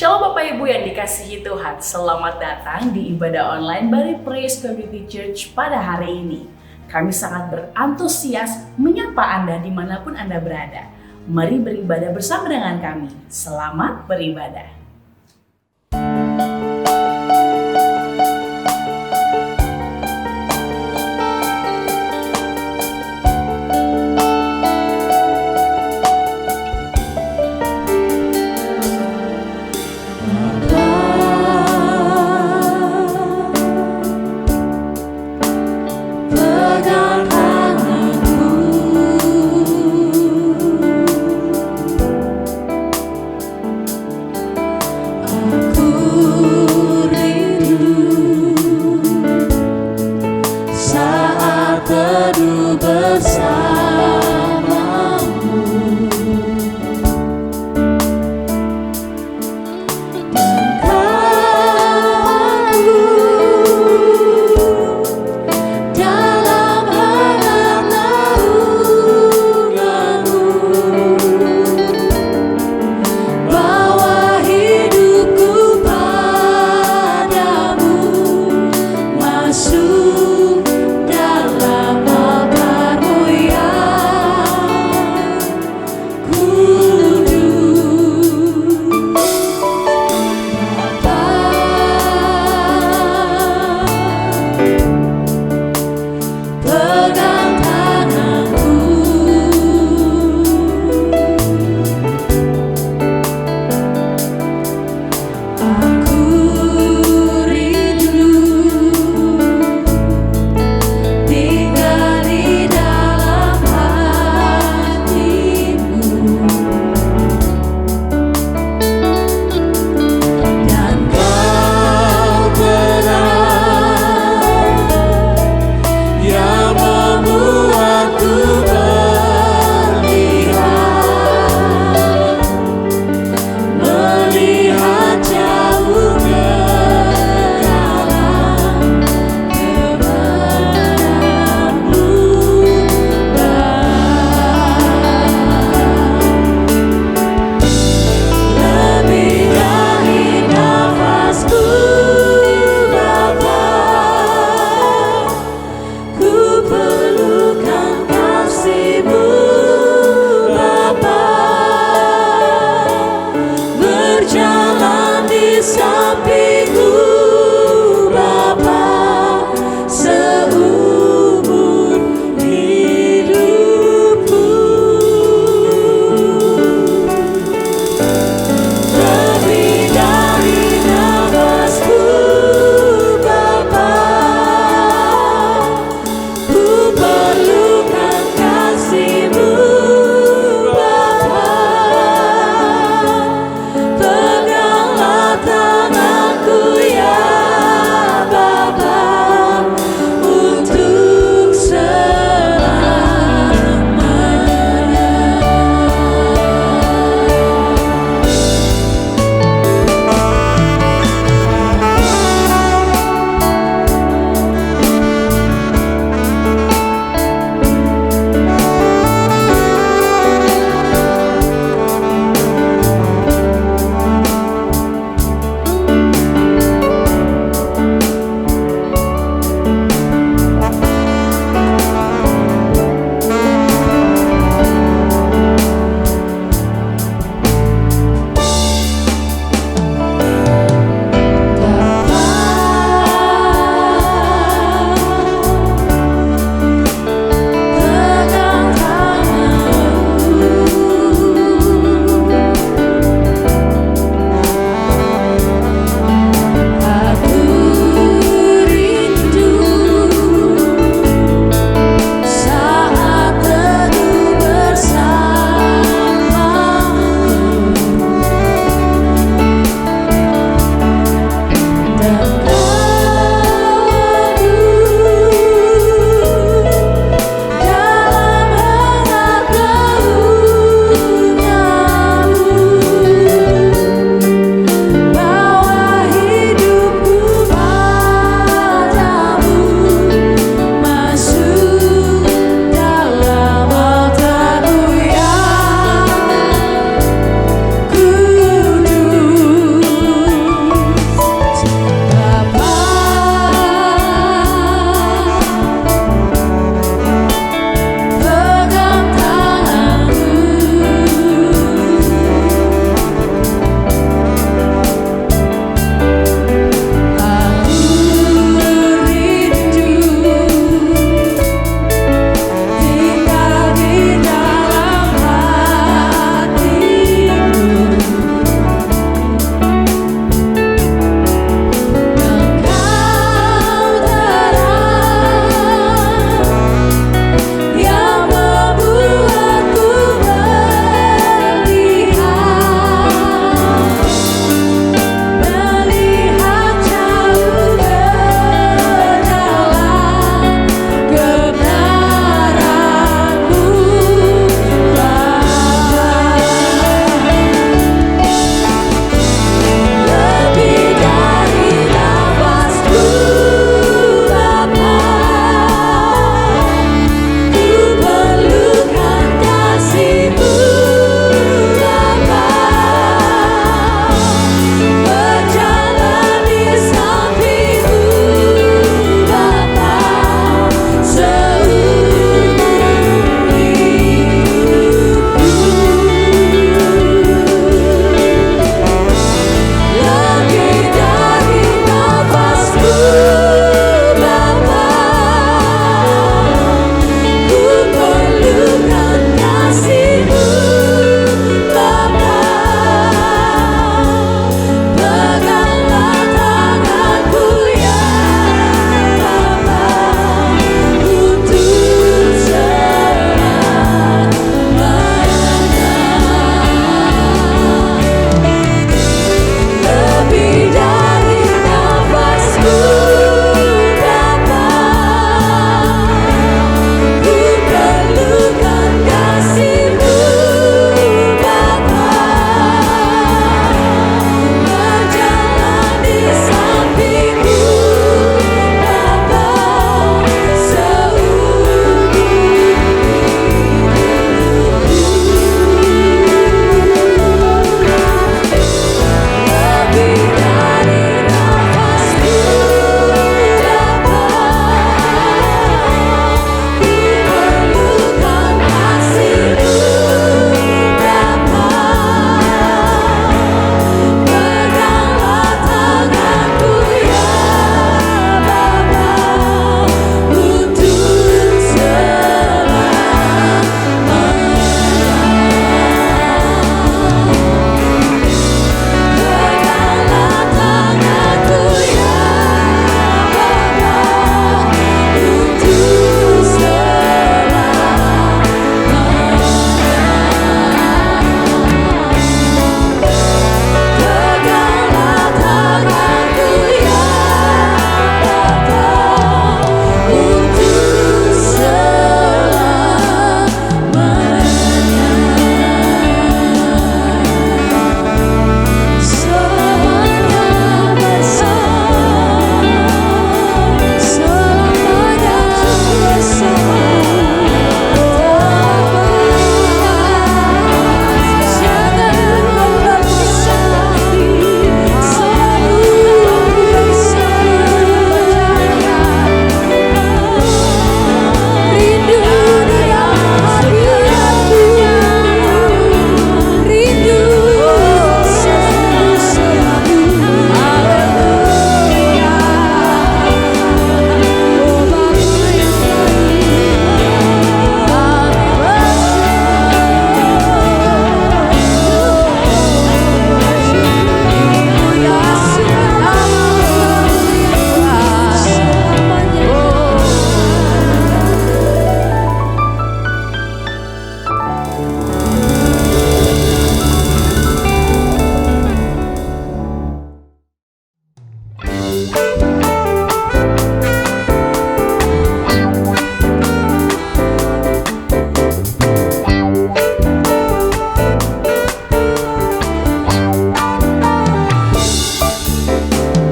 Shalom Bapak Ibu yang dikasihi Tuhan, selamat datang di ibadah online Bari Praise Community Church pada hari ini. Kami sangat berantusias menyapa Anda dimanapun Anda berada. Mari beribadah bersama dengan kami. Selamat beribadah.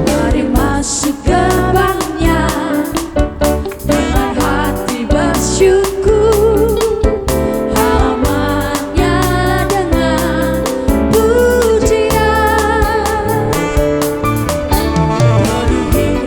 Mari masuk gerbangnya dengan hati bersyukur, halamannya dengan pujian. Penuhi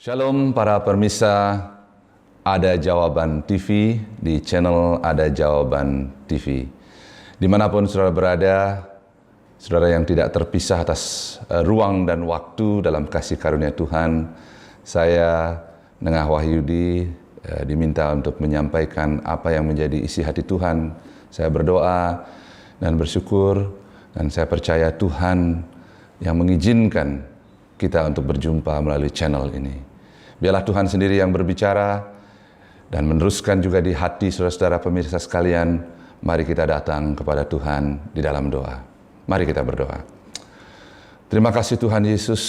Shalom para pemirsa Ada Jawaban TV di channel Ada Jawaban TV. Dimanapun saudara berada, saudara yang tidak terpisah atas ruang dan waktu dalam kasih karunia Tuhan, saya Nengah Wahyudi diminta untuk menyampaikan apa yang menjadi isi hati Tuhan. Saya berdoa dan bersyukur dan saya percaya Tuhan yang mengizinkan kita untuk berjumpa melalui channel ini. Biarlah Tuhan sendiri yang berbicara dan meneruskan juga di hati saudara-saudara pemirsa sekalian. Mari kita datang kepada Tuhan di dalam doa. Mari kita berdoa. Terima kasih Tuhan Yesus,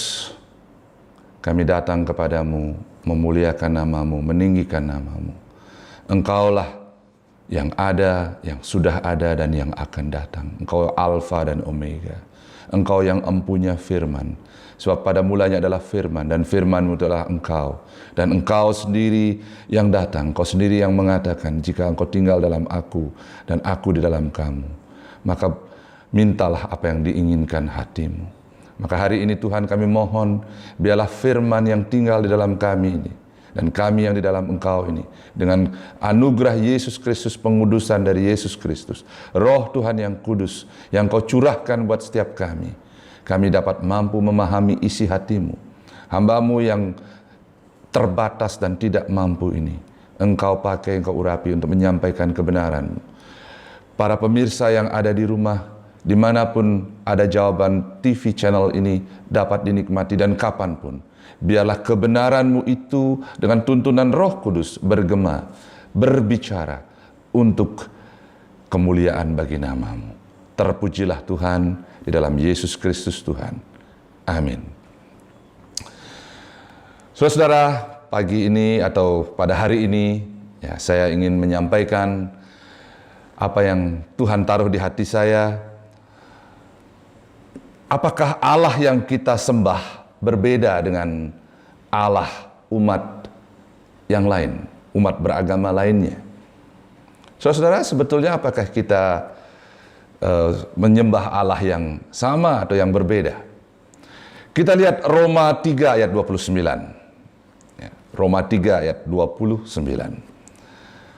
kami datang kepadamu, memuliakan namamu, meninggikan namamu. Engkaulah yang ada, yang sudah ada, dan yang akan datang. Engkau Alfa dan Omega. Engkau yang empunya firman. Sebab pada mulanya adalah firman, dan firman-Mu adalah Engkau. Dan Engkau sendiri yang datang, Engkau sendiri yang mengatakan, jika Engkau tinggal dalam aku, dan aku di dalam kamu, maka mintalah apa yang diinginkan hatimu. Maka hari ini Tuhan kami mohon, biarlah firman yang tinggal di dalam kami ini, dan kami yang di dalam Engkau ini, dengan anugerah Yesus Kristus, pengudusan dari Yesus Kristus, Roh Tuhan yang kudus, yang Kau curahkan buat setiap kami dapat mampu memahami isi hatimu. Hamba-Mu yang terbatas dan tidak mampu ini, Engkau pakai, Engkau urapi untuk menyampaikan kebenaran. Para pemirsa yang ada di rumah, dimanapun Ada Jawaban TV channel ini dapat dinikmati dan kapanpun, biarlah kebenaran-Mu itu dengan tuntunan Roh Kudus bergema, berbicara untuk kemuliaan bagi nama-Mu. Terpujilah Tuhan di dalam Yesus Kristus Tuhan. Amin. Saudara-saudara, pagi ini atau pada hari ini, ya, saya ingin menyampaikan apa yang Tuhan taruh di hati saya. Apakah Allah yang kita sembah berbeda dengan Allah umat yang lain, umat beragama lainnya? Saudara-saudara, sebetulnya apakah kita menyembah Allah yang sama atau yang berbeda? Kita lihat Roma 3 ayat 29. Ya, Roma 3 ayat 29.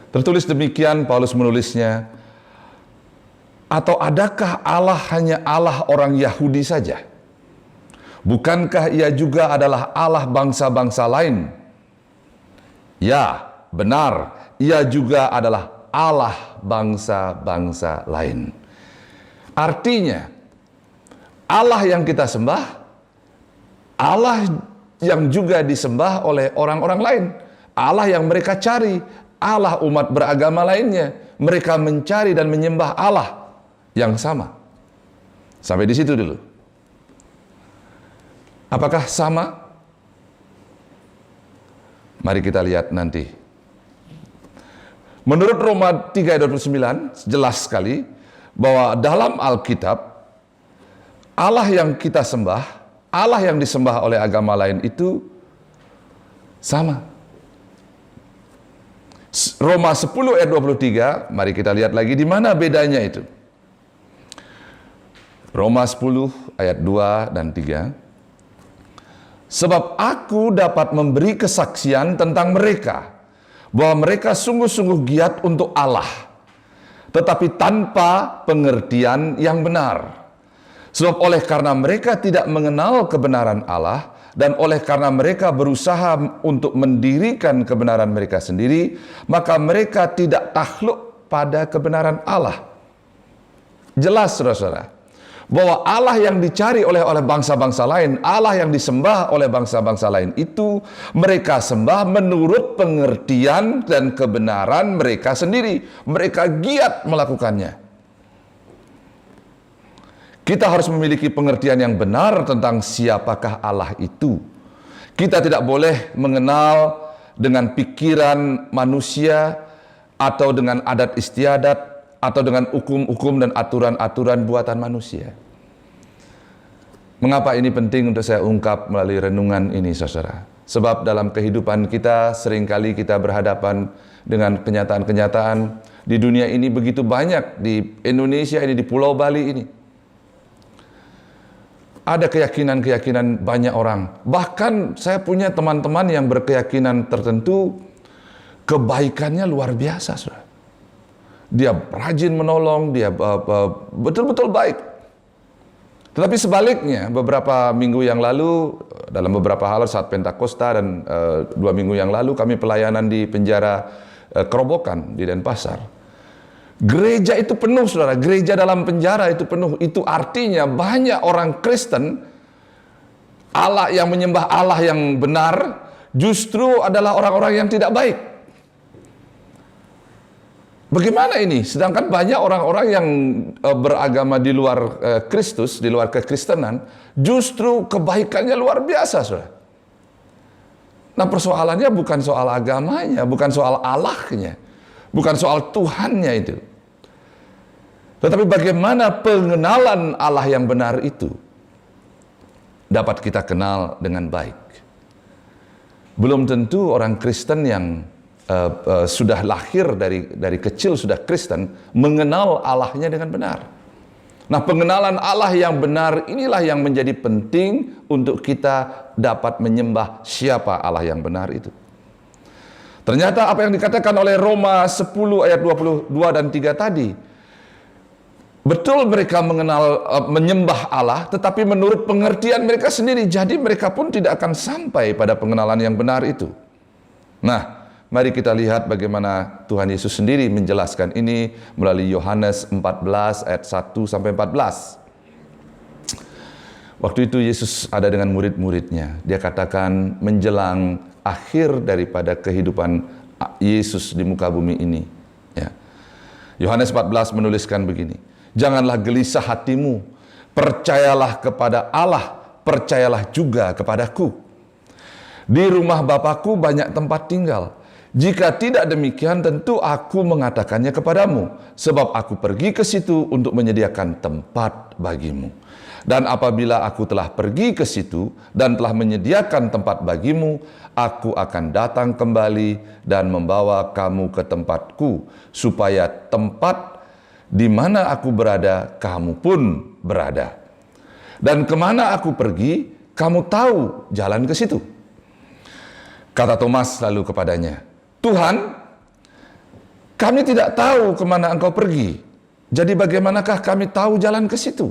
Tertulis demikian, Paulus menulisnya, atau adakah Allah hanya Allah orang Yahudi saja? Bukankah ia juga adalah Allah bangsa-bangsa lain? Ya, benar, ia juga adalah Allah bangsa-bangsa lain. Artinya, Allah yang kita sembah, Allah yang juga disembah oleh orang-orang lain. Allah yang mereka cari, Allah umat beragama lainnya. Mereka mencari dan menyembah Allah yang sama. Sampai di situ dulu. Apakah sama? Mari kita lihat nanti. Menurut Roma 3 ayat 29, jelas sekali bahwa dalam Alkitab, Allah yang kita sembah, Allah yang disembah oleh agama lain itu sama. Roma 10 ayat 23, mari kita lihat lagi di mana bedanya itu. Roma 10 ayat 2 dan 3. Sebab aku dapat memberi kesaksian tentang mereka, bahwa mereka sungguh-sungguh giat untuk Allah, tetapi tanpa pengertian yang benar. Sebab oleh karena mereka tidak mengenal kebenaran Allah, dan oleh karena mereka berusaha untuk mendirikan kebenaran mereka sendiri, maka mereka tidak takluk pada kebenaran Allah. Jelas saudara-saudara, bahwa Allah yang dicari oleh bangsa-bangsa lain, Allah yang disembah oleh bangsa-bangsa lain itu, mereka sembah menurut pengertian dan kebenaran mereka sendiri. Mereka giat melakukannya. Kita harus memiliki pengertian yang benar tentang siapakah Allah itu. Kita tidak boleh mengenal dengan pikiran manusia, atau dengan adat istiadat, atau dengan hukum-hukum dan aturan-aturan buatan manusia. Mengapa ini penting untuk saya ungkap melalui renungan ini, saudara? Sebab dalam kehidupan kita seringkali kita berhadapan dengan kenyataan-kenyataan di dunia ini begitu banyak, di Indonesia ini, di Pulau Bali ini. Ada keyakinan-keyakinan banyak orang. Bahkan saya punya teman-teman yang berkeyakinan tertentu, kebaikannya luar biasa, saudara. Dia rajin menolong, dia betul-betul baik. Tetapi sebaliknya, beberapa minggu yang lalu, dalam beberapa hal saat Pentakosta dan 2 minggu yang lalu kami pelayanan di penjara Kerobokan di Denpasar. Gereja itu penuh, saudara. Gereja dalam penjara itu penuh. Itu artinya banyak orang Kristen, Allah yang menyembah Allah yang benar, justru adalah orang-orang yang tidak baik. Bagaimana ini? Sedangkan banyak orang-orang yang beragama di luar Kristus, di luar kekristenan, justru kebaikannya luar biasa, saudara. Nah, persoalannya bukan soal agamanya, bukan soal Allahnya, bukan soal Tuhannya itu. Tetapi bagaimana pengenalan Allah yang benar itu dapat kita kenal dengan baik. Belum tentu orang Kristen yang sudah lahir dari kecil sudah Kristen mengenal Allahnya dengan benar. Nah, pengenalan Allah yang benar inilah yang menjadi penting untuk kita dapat menyembah siapa Allah yang benar itu. Ternyata apa yang dikatakan oleh Roma 10 ayat 22 dan 3 tadi, betul mereka menyembah Allah, tetapi menurut pengertian mereka sendiri. Jadi mereka pun tidak akan sampai pada pengenalan yang benar itu. Nah, mari kita lihat bagaimana Tuhan Yesus sendiri menjelaskan ini melalui Yohanes 14 ayat 1 sampai 14. Waktu itu Yesus ada dengan murid-muridnya. Dia katakan menjelang akhir daripada kehidupan Yesus di muka bumi ini. Ya. Yohanes 14 menuliskan begini. Janganlah gelisah hatimu, percayalah kepada Allah, percayalah juga kepadaku. Di rumah Bapakku banyak tempat tinggal. Jika tidak demikian, tentu aku mengatakannya kepadamu, sebab aku pergi ke situ untuk menyediakan tempat bagimu. Dan apabila aku telah pergi ke situ dan telah menyediakan tempat bagimu, aku akan datang kembali dan membawa kamu ke tempatku, supaya tempat di mana aku berada, kamu pun berada. Dan kemana aku pergi, kamu tahu jalan ke situ. Kata Thomas lalu kepadanya, Tuhan, kami tidak tahu kemana engkau pergi. Jadi bagaimanakah kami tahu jalan ke situ?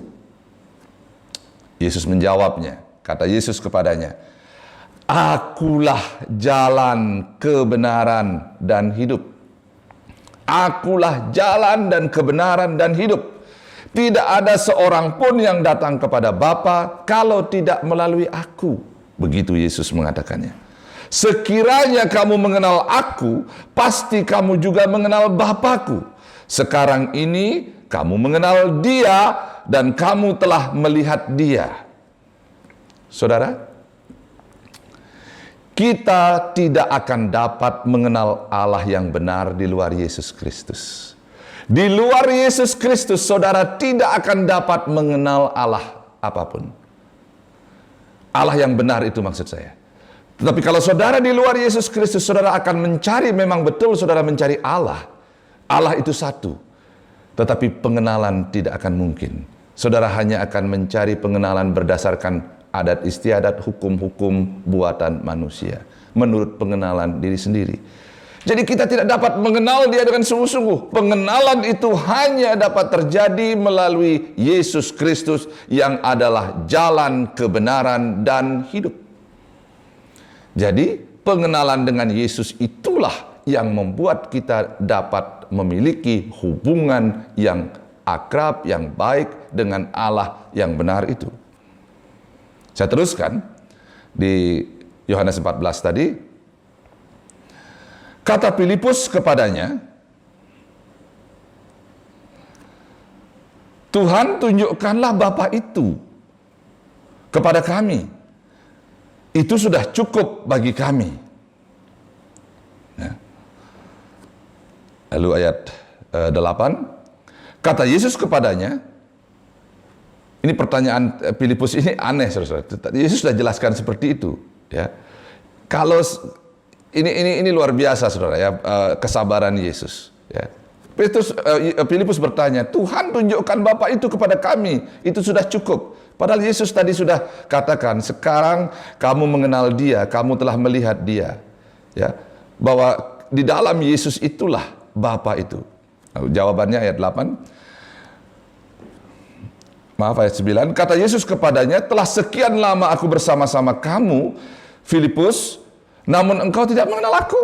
Yesus menjawabnya, kata Yesus kepadanya, Akulah jalan, kebenaran, dan hidup. Akulah jalan dan kebenaran dan hidup. Tidak ada seorang pun yang datang kepada Bapa kalau tidak melalui aku. Begitu Yesus mengatakannya. Sekiranya kamu mengenal aku, pasti kamu juga mengenal Bapa-Ku. Sekarang ini kamu mengenal Dia dan kamu telah melihat Dia. Saudara, kita tidak akan dapat mengenal Allah yang benar di luar Yesus Kristus. Di luar Yesus Kristus, saudara tidak akan dapat mengenal Allah apapun. Allah yang benar itu maksud saya. Tetapi kalau saudara di luar Yesus Kristus, saudara akan mencari, memang betul saudara mencari Allah. Allah itu satu. Tetapi pengenalan tidak akan mungkin. Saudara hanya akan mencari pengenalan berdasarkan adat istiadat, hukum-hukum buatan manusia. Menurut pengenalan diri sendiri. Jadi kita tidak dapat mengenal Dia dengan sungguh-sungguh. Pengenalan itu hanya dapat terjadi melalui Yesus Kristus yang adalah jalan, kebenaran, dan hidup. Jadi pengenalan dengan Yesus itulah yang membuat kita dapat memiliki hubungan yang akrab, yang baik dengan Allah yang benar itu. Saya teruskan di Yohanes 14 tadi. Kata Filipus kepadanya, Tuhan, tunjukkanlah Bapa itu kepada kami. Itu sudah cukup bagi kami. Ya. Lalu ayat 8, kata Yesus kepadanya, ini pertanyaan Filipus ini aneh, saudara. Yesus sudah jelaskan seperti itu. Ya. Kalau ini luar biasa, saudara, ya, kesabaran Yesus. Ya. Filipus bertanya, Tuhan tunjukkan Bapa itu kepada kami, itu sudah cukup. Padahal Yesus tadi sudah katakan, sekarang kamu mengenal Dia, kamu telah melihat Dia. Ya, bahwa di dalam Yesus itulah Bapa itu. Nah, jawabannya ayat 8. Maaf, ayat 9. Kata Yesus kepadanya, telah sekian lama aku bersama-sama kamu, Filipus, namun engkau tidak mengenal aku.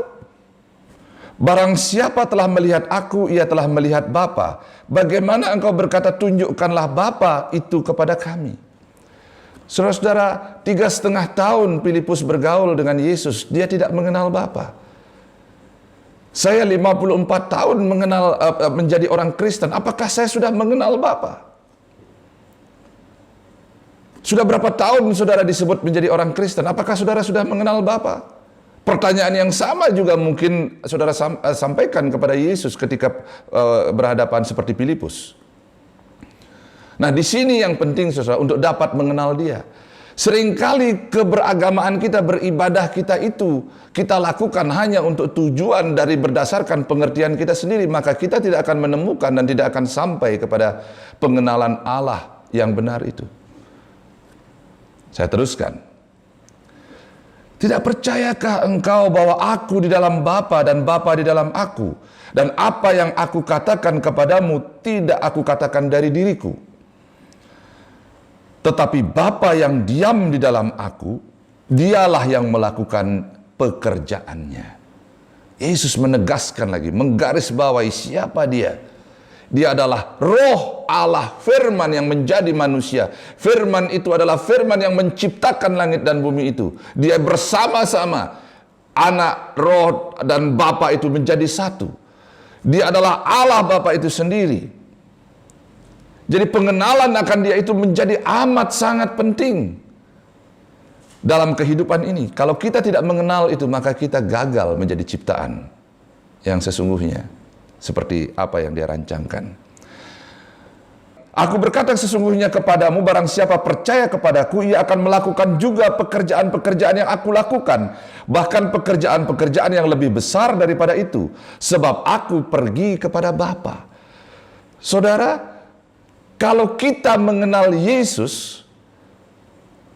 Barang siapa telah melihat aku, ia telah melihat Bapa. Bagaimana engkau berkata, tunjukkanlah Bapa itu kepada kami? Saudara-saudara, 3,5 tahun Filipus bergaul dengan Yesus, dia tidak mengenal Bapa. Saya 54 tahun menjadi orang Kristen, apakah saya sudah mengenal Bapa? Sudah berapa tahun saudara disebut menjadi orang Kristen, apakah saudara sudah mengenal Bapa? Pertanyaan yang sama juga mungkin saudara sampaikan kepada Yesus ketika berhadapan seperti Filipus. Nah, di sini yang penting saudara untuk dapat mengenal Dia. Seringkali keberagamaan kita, beribadah kita itu kita lakukan hanya untuk tujuan dari berdasarkan pengertian kita sendiri, maka kita tidak akan menemukan dan tidak akan sampai kepada pengenalan Allah yang benar itu. Saya teruskan. Tidak percayakah engkau bahwa aku di dalam Bapa dan Bapa di dalam aku? Dan apa yang aku katakan kepadamu tidak aku katakan dari diriku. Tetapi Bapa yang diam di dalam aku, dialah yang melakukan pekerjaannya. Yesus menegaskan lagi, menggarisbawahi siapa Dia. Dia adalah Roh Allah, firman yang menjadi manusia. Firman itu adalah firman yang menciptakan langit dan bumi itu. Dia bersama-sama, Anak, Roh, dan Bapa itu menjadi satu. Dia adalah Allah Bapa itu sendiri. Jadi pengenalan akan Dia itu menjadi amat sangat penting dalam kehidupan ini. Kalau kita tidak mengenal itu, maka kita gagal menjadi ciptaan yang sesungguhnya, seperti apa yang Dia rancangkan. Aku berkata sesungguhnya kepadamu, barang siapa percaya kepadaku, ia akan melakukan juga pekerjaan-pekerjaan yang aku lakukan. Bahkan pekerjaan-pekerjaan yang lebih besar daripada itu. Sebab aku pergi kepada Bapa. Saudara, kalau kita mengenal Yesus,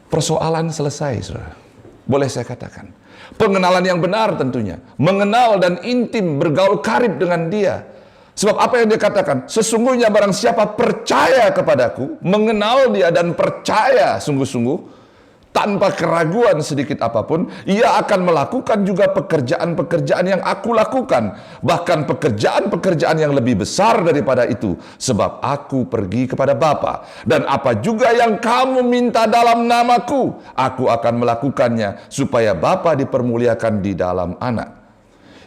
persoalan selesai, saudara. Boleh saya katakan. Pengenalan yang benar tentunya. Mengenal dan intim, bergaul karib dengan Dia. Sebab apa yang Dia katakan? Sesungguhnya barang siapa percaya kepadaku, mengenal Dia dan percaya sungguh-sungguh, tanpa keraguan sedikit apapun, ia akan melakukan juga pekerjaan-pekerjaan yang aku lakukan. Bahkan pekerjaan-pekerjaan yang lebih besar daripada itu. Sebab aku pergi kepada Bapa. Dan apa juga yang kamu minta dalam namaku, aku akan melakukannya, supaya Bapa dipermuliakan di dalam Anak.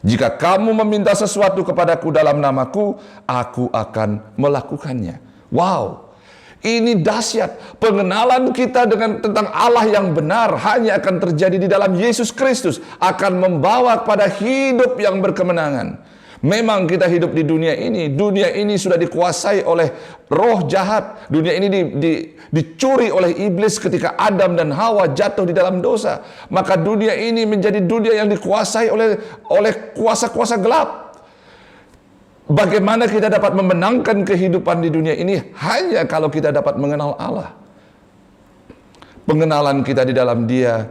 Jika kamu meminta sesuatu kepadaku dalam namaku, aku akan melakukannya. Wow, ini dahsyat. Pengenalan kita tentang Allah yang benar hanya akan terjadi di dalam Yesus Kristus, akan membawa kepada hidup yang berkemenangan. Memang kita hidup di dunia ini sudah dikuasai oleh roh jahat. Dunia ini dicuri oleh iblis ketika Adam dan Hawa jatuh di dalam dosa. Maka dunia ini menjadi dunia yang dikuasai oleh kuasa-kuasa gelap. Bagaimana kita dapat memenangkan kehidupan di dunia ini? Hanya kalau kita dapat mengenal Allah. Pengenalan kita di dalam Dia,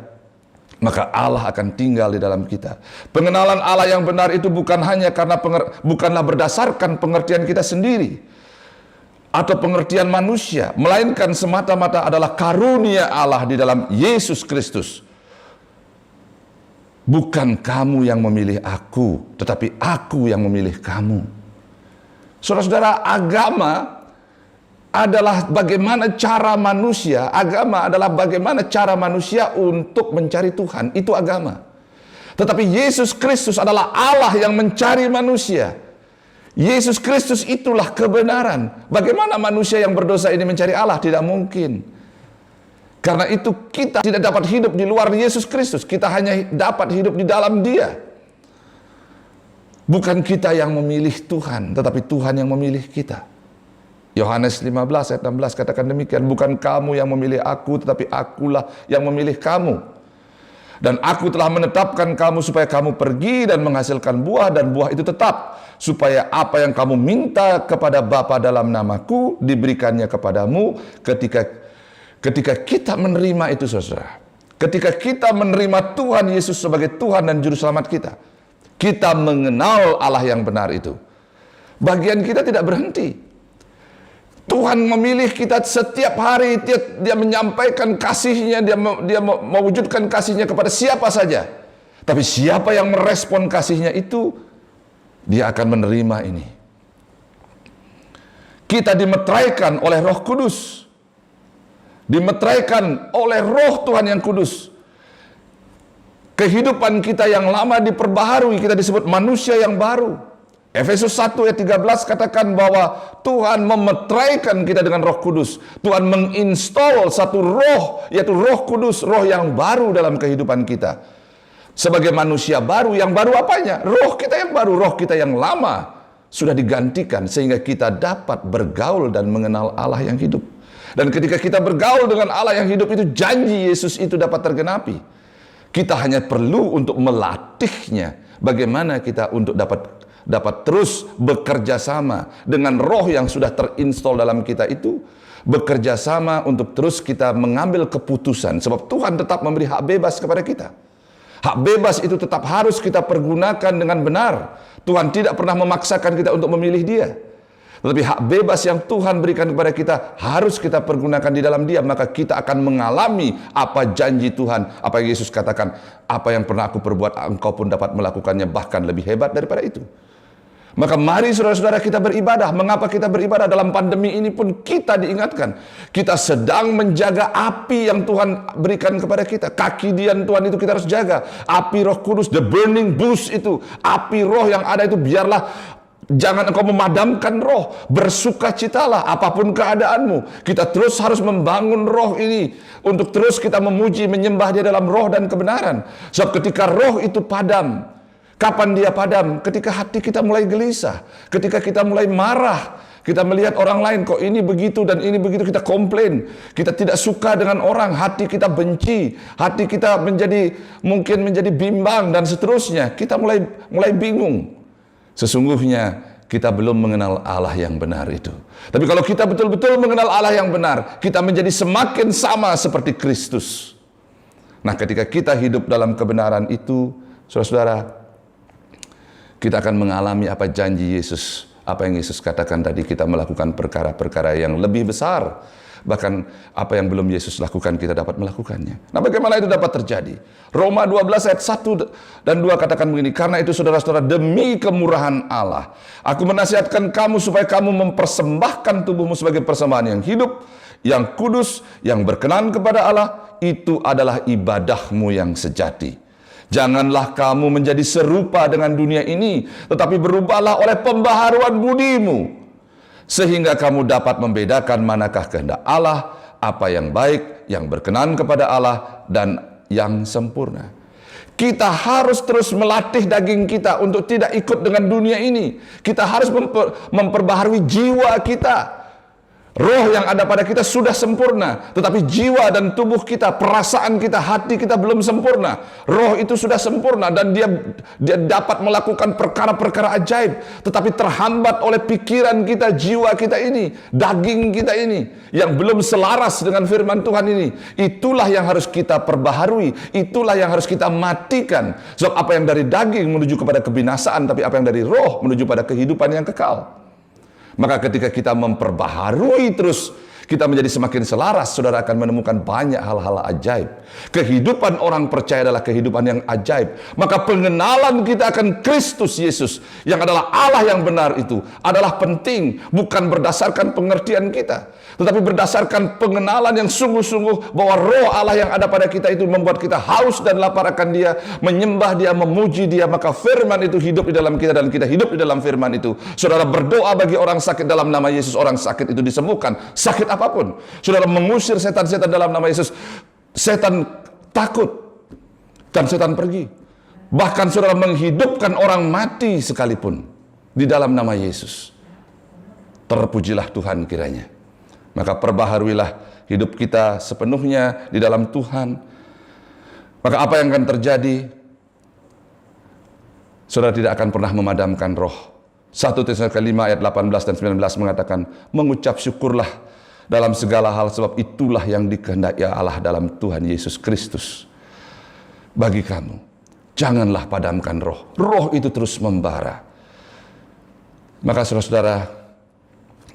maka Allah akan tinggal di dalam kita. Pengenalan Allah yang benar itu bukan hanya bukanlah berdasarkan pengertian kita sendiri atau pengertian manusia, melainkan semata-mata adalah karunia Allah di dalam Yesus Kristus. Bukan kamu yang memilih aku, tetapi aku yang memilih kamu. Saudara-saudara, agama adalah bagaimana cara manusia, agama adalah bagaimana cara manusia untuk mencari Tuhan, itu agama. Tetapi Yesus Kristus adalah Allah yang mencari manusia. Yesus Kristus itulah kebenaran. Bagaimana manusia yang berdosa ini mencari Allah? Tidak mungkin. Karena itu kita tidak dapat hidup di luar Yesus Kristus, kita hanya dapat hidup di dalam Dia. Bukan kita yang memilih Tuhan, tetapi Tuhan yang memilih kita. Yohanes 15 ayat 16 katakan demikian, bukan kamu yang memilih aku, tetapi akulah yang memilih kamu. Dan aku telah menetapkan kamu supaya kamu pergi dan menghasilkan buah, dan buah itu tetap, supaya apa yang kamu minta kepada Bapa dalam namaku diberikannya kepadamu. Ketika kita menerima itu, saudara, ketika kita menerima Tuhan Yesus sebagai Tuhan dan Juru Selamat kita, kita mengenal Allah yang benar itu. Bagian kita tidak berhenti. Tuhan memilih kita setiap hari, dia menyampaikan kasih-Nya, dia mewujudkan kasih-Nya kepada siapa saja. Tapi siapa yang merespon kasih-Nya itu, dia akan menerima ini. Kita dimeteraikan oleh Roh Kudus. Dimeteraikan oleh Roh Tuhan yang kudus. Kehidupan kita yang lama diperbaharui, kita disebut manusia yang baru. Efesus 1 ayat 13 katakan bahwa Tuhan memeteraikan kita dengan Roh Kudus. Tuhan menginstall satu roh, yaitu Roh Kudus, roh yang baru dalam kehidupan kita. Sebagai manusia baru, yang baru apanya? Roh kita yang baru, roh kita yang lama sudah digantikan sehingga kita dapat bergaul dan mengenal Allah yang hidup. Dan ketika kita bergaul dengan Allah yang hidup itu, janji Yesus itu dapat tergenapi. Kita hanya perlu untuk melatihnya. Bagaimana kita untuk dapat terus bekerja sama dengan roh yang sudah terinstall dalam kita itu. Bekerja sama untuk terus kita mengambil keputusan. Sebab Tuhan tetap memberi hak bebas kepada kita. Hak bebas itu tetap harus kita pergunakan dengan benar. Tuhan tidak pernah memaksakan kita untuk memilih Dia. Tetapi hak bebas yang Tuhan berikan kepada kita harus kita pergunakan di dalam Dia. Maka kita akan mengalami apa janji Tuhan. Apa yang Yesus katakan, apa yang pernah aku perbuat, engkau pun dapat melakukannya, bahkan lebih hebat daripada itu. Maka mari saudara-saudara kita beribadah. Mengapa kita beribadah? Dalam pandemi ini pun kita diingatkan. Kita sedang menjaga api yang Tuhan berikan kepada kita. Kaki dian Tuhan itu kita harus jaga. Api Roh Kudus, the burning bush itu. Api roh yang ada itu biarlah. Jangan engkau memadamkan roh. Bersukacitalah apapun keadaanmu. Kita terus harus membangun roh ini. Untuk terus kita memuji, menyembah Dia dalam roh dan kebenaran. Sebab ketika roh itu padam. Kapan dia padam? Ketika hati kita mulai gelisah. Ketika kita mulai marah. Kita melihat orang lain kok ini begitu dan ini begitu, kita komplain. Kita tidak suka dengan orang, hati kita benci. Hati kita mungkin menjadi bimbang dan seterusnya. Kita mulai bingung. Sesungguhnya kita belum mengenal Allah yang benar itu. Tapi kalau kita betul-betul mengenal Allah yang benar, kita menjadi semakin sama seperti Kristus. Nah, ketika kita hidup dalam kebenaran itu, saudara-saudara, kita akan mengalami apa janji Yesus. Apa yang Yesus katakan tadi, kita melakukan perkara-perkara yang lebih besar. Bahkan apa yang belum Yesus lakukan, kita dapat melakukannya. Nah, bagaimana itu dapat terjadi? Roma 12 ayat 1 dan 2 katakan begini, karena itu saudara-saudara, demi kemurahan Allah, aku menasihatkan kamu supaya kamu mempersembahkan tubuhmu sebagai persembahan yang hidup, yang kudus, yang berkenan kepada Allah. Itu adalah ibadahmu yang sejati. Janganlah kamu menjadi serupa dengan dunia ini, tetapi berubahlah oleh pembaharuan budimu, sehingga kamu dapat membedakan manakah kehendak Allah, apa yang baik, yang berkenan kepada Allah, dan yang sempurna. Kita harus terus melatih daging kita untuk tidak ikut dengan dunia ini. Kita harus memperbaharui jiwa kita. Roh yang ada pada kita sudah sempurna, tetapi jiwa dan tubuh kita, perasaan kita, hati kita belum sempurna. Roh itu sudah sempurna dan dia dapat melakukan perkara-perkara ajaib, tetapi terhambat oleh pikiran kita, jiwa kita ini, daging kita ini yang belum selaras dengan firman Tuhan ini. Itulah yang harus kita perbaharui, itulah yang harus kita matikan. Sebab apa yang dari daging menuju kepada kebinasaan, tapi apa yang dari roh menuju pada kehidupan yang kekal. Maka ketika kita memperbaharui terus, kita menjadi semakin selaras, saudara akan menemukan banyak hal-hal ajaib. Kehidupan orang percaya adalah kehidupan yang ajaib. Maka pengenalan kita akan Kristus Yesus, yang adalah Allah yang benar itu, adalah penting. Bukan berdasarkan pengertian kita, tetapi berdasarkan pengenalan yang sungguh-sungguh bahwa roh Allah yang ada pada kita itu membuat kita haus dan lapar akan Dia, menyembah Dia, memuji Dia. Maka firman itu hidup di dalam kita dan kita hidup di dalam firman itu. Saudara berdoa bagi orang sakit dalam nama Yesus, orang sakit itu disembuhkan. Sakit apapun. Saudara mengusir setan-setan dalam nama Yesus, setan takut dan setan pergi. Bahkan saudara menghidupkan orang mati sekalipun di dalam nama Yesus. Terpujilah Tuhan kiranya. Maka perbaharuilah hidup kita sepenuhnya di dalam Tuhan. Maka apa yang akan terjadi? Saudara tidak akan pernah memadamkan roh. 1 Tesalonika 5 ayat 18 dan 19 mengatakan, mengucap syukurlah dalam segala hal, sebab itulah yang dikehendaki Allah dalam Tuhan Yesus Kristus. Bagi kamu, janganlah padamkan roh. Roh itu terus membara. Maka saudara-saudara,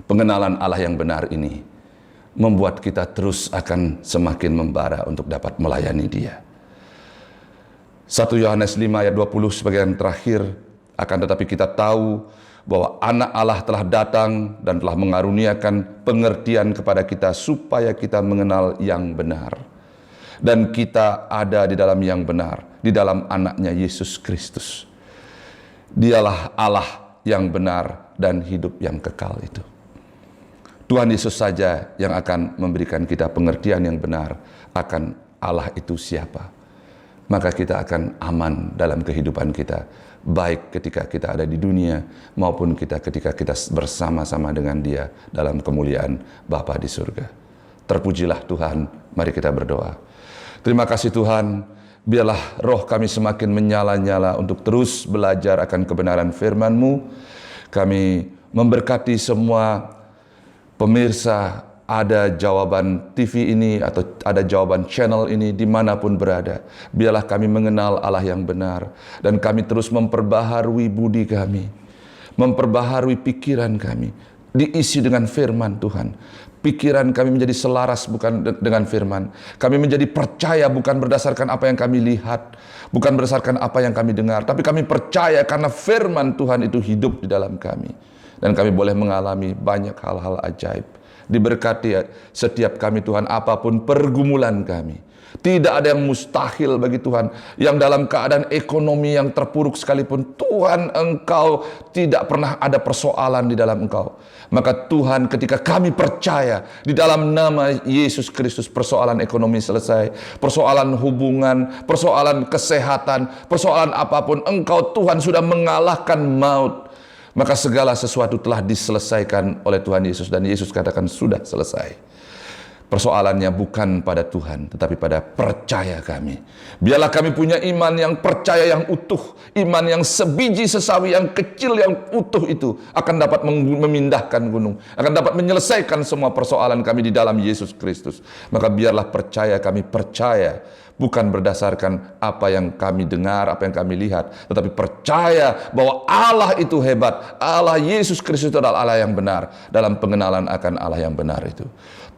pengenalan Allah yang benar ini membuat kita terus akan semakin membara untuk dapat melayani Dia. 1 Yohanes 5 ayat 20 sebagai yang terakhir, akan tetapi kita tahu bahwa anak Allah telah datang dan telah mengaruniakan pengertian kepada kita supaya kita mengenal yang benar. Dan kita ada di dalam yang benar, di dalam anaknya Yesus Kristus. Dialah Allah yang benar dan hidup yang kekal itu. Tuhan Yesus saja yang akan memberikan kita pengertian yang benar akan Allah itu siapa. Maka kita akan aman dalam kehidupan kita, baik ketika kita ada di dunia maupun ketika kita bersama-sama dengan Dia dalam kemuliaan Bapa di surga. Terpujilah Tuhan, mari kita berdoa. Terima kasih Tuhan, biarlah roh kami semakin menyala-nyala untuk terus belajar akan kebenaran firman-Mu. Kami memberkati semua pemirsa Ada Jawaban TV ini atau Ada Jawaban channel ini dimanapun berada. Biarlah kami mengenal Allah yang benar dan kami terus memperbaharui budi kami, memperbaharui pikiran kami, diisi dengan firman Tuhan. Pikiran kami menjadi selaras bukan dengan firman. Kami menjadi percaya bukan berdasarkan apa yang kami lihat, bukan berdasarkan apa yang kami dengar, tapi kami percaya karena firman Tuhan itu hidup di dalam kami. Dan kami boleh mengalami banyak hal-hal ajaib. Diberkati setiap kami Tuhan, apapun pergumulan kami. Tidak ada yang mustahil bagi Tuhan. Yang dalam keadaan ekonomi yang terpuruk sekalipun, Tuhan Engkau tidak pernah ada persoalan di dalam Engkau. Maka Tuhan, ketika kami percaya di dalam nama Yesus Kristus, persoalan ekonomi selesai, persoalan hubungan, persoalan kesehatan, persoalan apapun, Engkau Tuhan sudah mengalahkan maut. Maka segala sesuatu telah diselesaikan oleh Tuhan Yesus, dan Yesus katakan sudah selesai. Persoalannya bukan pada Tuhan, tetapi pada percaya kami. Biarlah kami punya iman yang percaya, yang utuh. Iman yang sebiji sesawi, yang kecil, yang utuh itu akan dapat memindahkan gunung. Akan dapat menyelesaikan semua persoalan kami di dalam Yesus Kristus. Maka biarlah percaya kami percaya. Bukan berdasarkan apa yang kami dengar, apa yang kami lihat. Tetapi percaya bahwa Allah itu hebat. Allah Yesus Kristus itu adalah Allah yang benar. Dalam pengenalan akan Allah yang benar itu.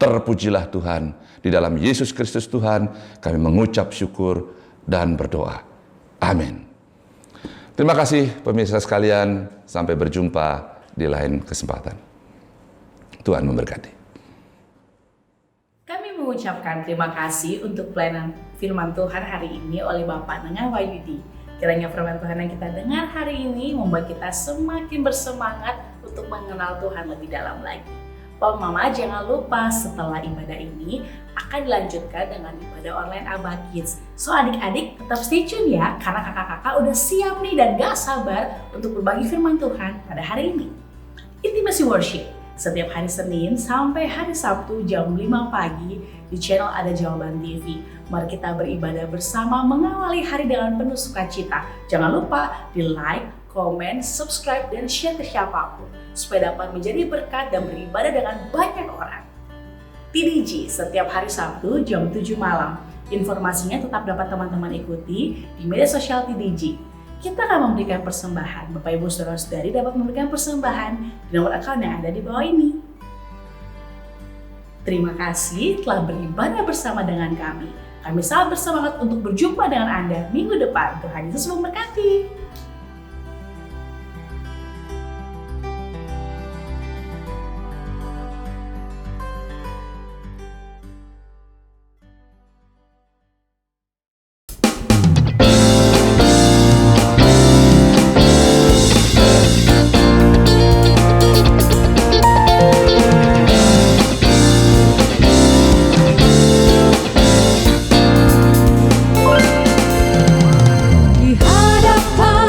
Terpujilah Tuhan. Di dalam Yesus Kristus Tuhan, kami mengucap syukur dan berdoa. Amin. Terima kasih pemirsa sekalian. Sampai berjumpa di lain kesempatan. Tuhan memberkati. Kami mengucapkan terima kasih untuk pelayanan firman Tuhan hari ini oleh Bapak Nenga Wahyudi. Kiranya firman Tuhan yang kita dengar hari ini membuat kita semakin bersemangat untuk mengenal Tuhan lebih dalam lagi. Papa Mama, jangan lupa setelah ibadah ini akan dilanjutkan dengan ibadah online Abah Kids. So adik-adik tetap stay tune ya, karena kakak-kakak udah siap nih dan gak sabar untuk berbagi firman Tuhan pada hari ini. Intimacy Worship setiap hari Senin sampai hari Sabtu jam 5 pagi di channel Ada Jawaban TV. Mari kita beribadah bersama mengawali hari dengan penuh sukacita. Jangan lupa di like, komen, subscribe, dan share ke siapapun supaya dapat menjadi berkat dan beribadah dengan banyak orang. TDG setiap hari Sabtu jam 7 malam. Informasinya tetap dapat teman-teman ikuti di media sosial TDG. Kita akan memberikan persembahan. Bapak Ibu Saudara-saudari dapat memberikan persembahan di nomor akun yang ada di bawah ini. Terima kasih telah beribadah bersama dengan kami. Kami sangat bersemangat untuk berjumpa dengan Anda minggu depan. Tuhan Yesus memberkati. Di hadapan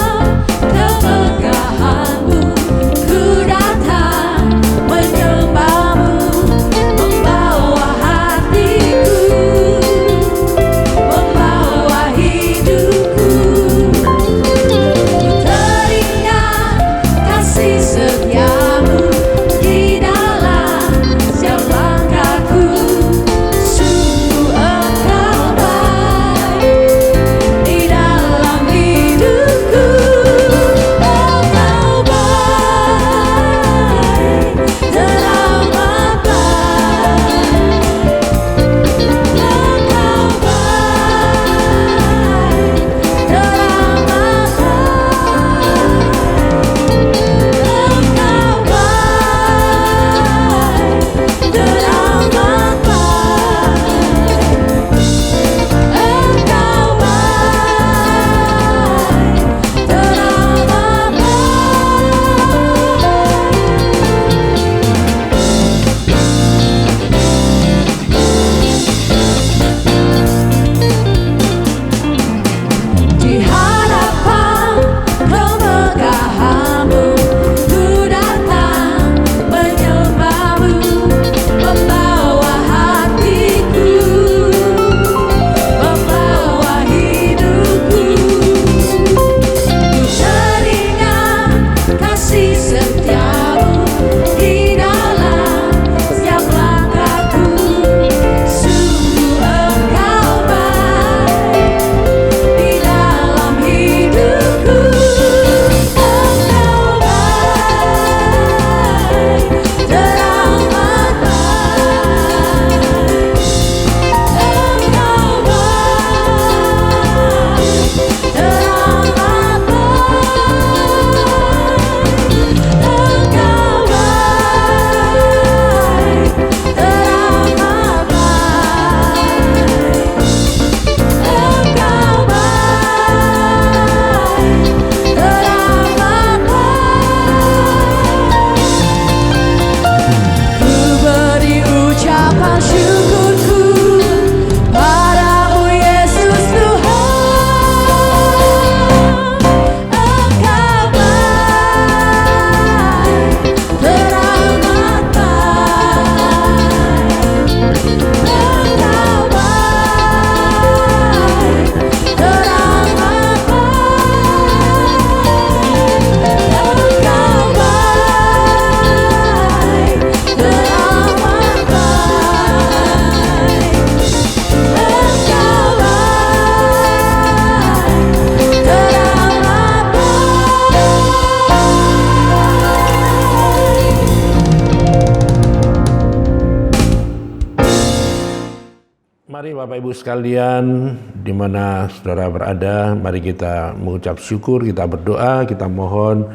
Bapak Ibu sekalian, di mana saudara berada, mari kita mengucap syukur, kita berdoa, kita mohon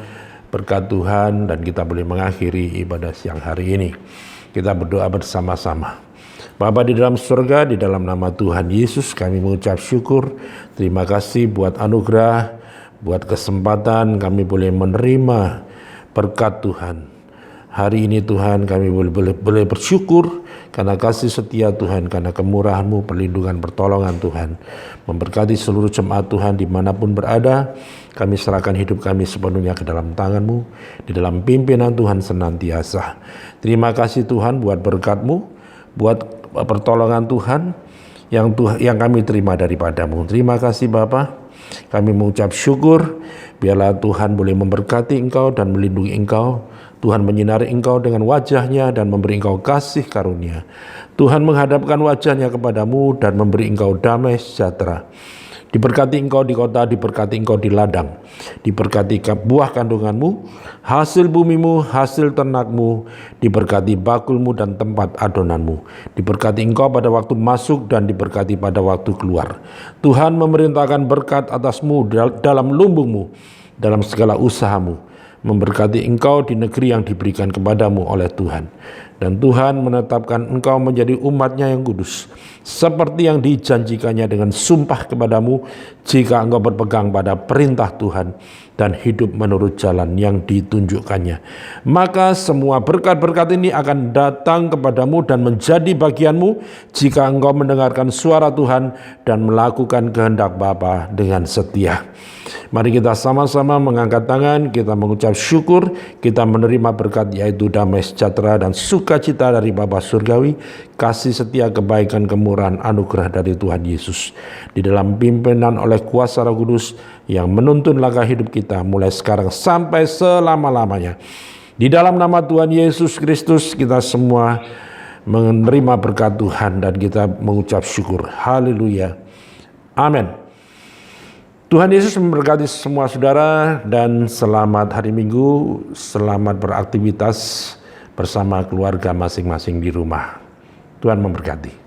berkat Tuhan dan kita boleh mengakhiri ibadah siang hari ini. Kita berdoa bersama-sama. Bapa di dalam surga, di dalam nama Tuhan Yesus kami mengucap syukur. Terima kasih buat anugerah, buat kesempatan kami boleh menerima berkat Tuhan. Hari ini Tuhan kami boleh bersyukur karena kasih setia Tuhan, karena kemurahan-Mu, perlindungan, pertolongan Tuhan. Memberkati seluruh jemaat Tuhan dimanapun berada, kami serahkan hidup kami sepenuhnya ke dalam tangan-Mu, di dalam pimpinan Tuhan senantiasa. Terima kasih Tuhan buat berkat-Mu, buat pertolongan Tuhan yang kami terima daripada-Mu. Terima kasih Bapa. Kami mengucap syukur, biarlah Tuhan boleh memberkati Engkau dan melindungi Engkau. Tuhan menyinari Engkau dengan wajah-Nya dan memberi Engkau kasih karunia. Tuhan menghadapkan wajah-Nya kepadamu dan memberi Engkau damai sejahtera. Diberkati Engkau di kota, diberkati Engkau di ladang, diberkati buah kandunganmu, hasil bumimu, hasil ternakmu, diberkati bakulmu dan tempat adonanmu. Diberkati Engkau pada waktu masuk dan diberkati pada waktu keluar. Tuhan memerintahkan berkat atasmu dalam lumbungmu, dalam segala usahamu. Memberkati engkau di negeri yang diberikan kepadamu oleh Tuhan. Dan Tuhan menetapkan engkau menjadi umat-Nya yang kudus, seperti yang dijanjikannya dengan sumpah kepadamu, jika engkau berpegang pada perintah Tuhan dan hidup menurut jalan yang ditunjukkannya. Maka semua berkat-berkat ini akan datang kepadamu dan menjadi bagianmu jika engkau mendengarkan suara Tuhan dan melakukan kehendak Bapa dengan setia. Mari kita sama-sama mengangkat tangan, kita mengucap syukur, kita menerima berkat yaitu damai sejahtera dan sukacita dari Bapa Surgawi, kasih setia, kebaikan, kemurahan, anugerah dari Tuhan Yesus. Di dalam pimpinan oleh kuasa Roh Kudus yang menuntun langkah hidup kita mulai sekarang sampai selama-lamanya. Di dalam nama Tuhan Yesus Kristus kita semua menerima berkat Tuhan dan kita mengucap syukur. Haleluya. Amin. Tuhan Yesus memberkati semua saudara dan selamat hari Minggu, selamat beraktivitas bersama keluarga masing-masing di rumah. Tuhan memberkati.